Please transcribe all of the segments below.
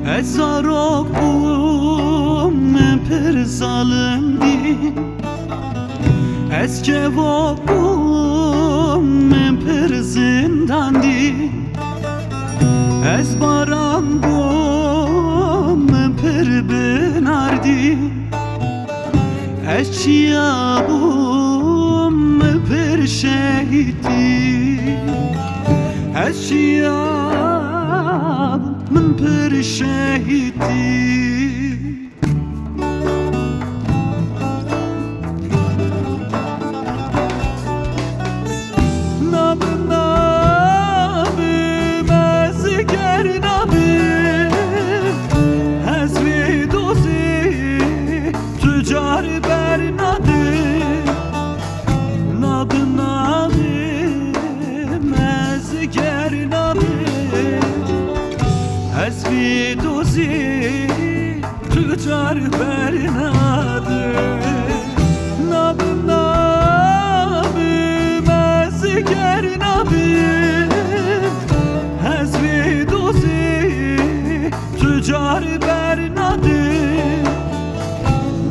Ezarokum men per zalimdi Ezkevokum men per zindandi Ezbarangum men per benardi Ezçiyabum men per şehidi Ezçiyab men per şehidi Ezvi dozi tüccar bernadı Nabım nabım ezger nabım Ezvi dozi tüccar bernadı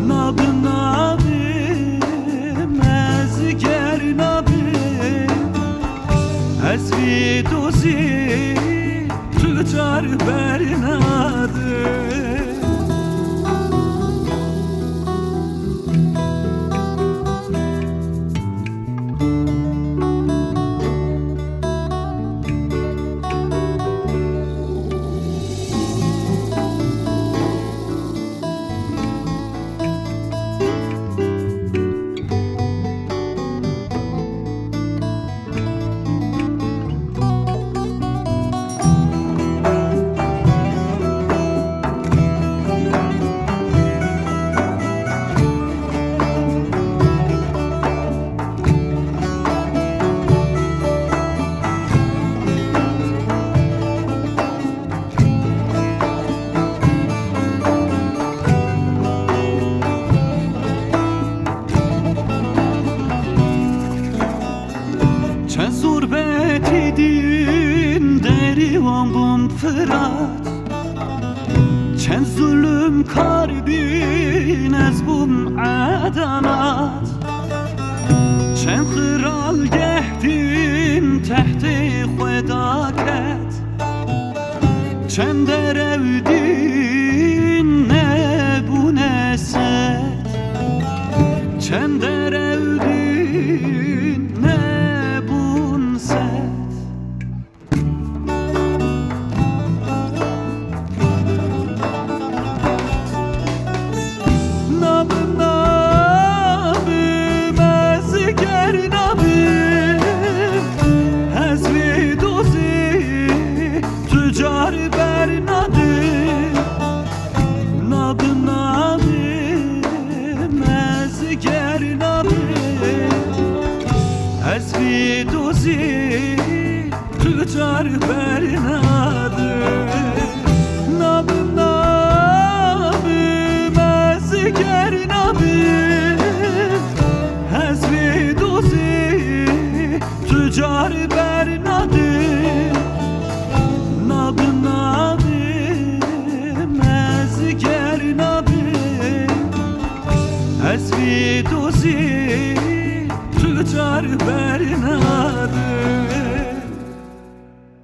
Nabım nabım ezger nabım Ezvi dozi tüccar bernadı Çen zurbet edin derivan bum fırat Çen zulüm karbin ez bum adanat Çen kral gehdin tehti xwedaket Çen derevdin nebu neset Çen derevdin nebun set Nabım nabım ezger nabım Ezvi dozi tüccar bernadı Nabım nabım ezger nabım Ezvi dozi tüccar bernadı Nabım nabım ezger nabım Ezvi dozi tüccar bernadı Nabım nabım ezger nabım Ezvi dozi tüccar bernadı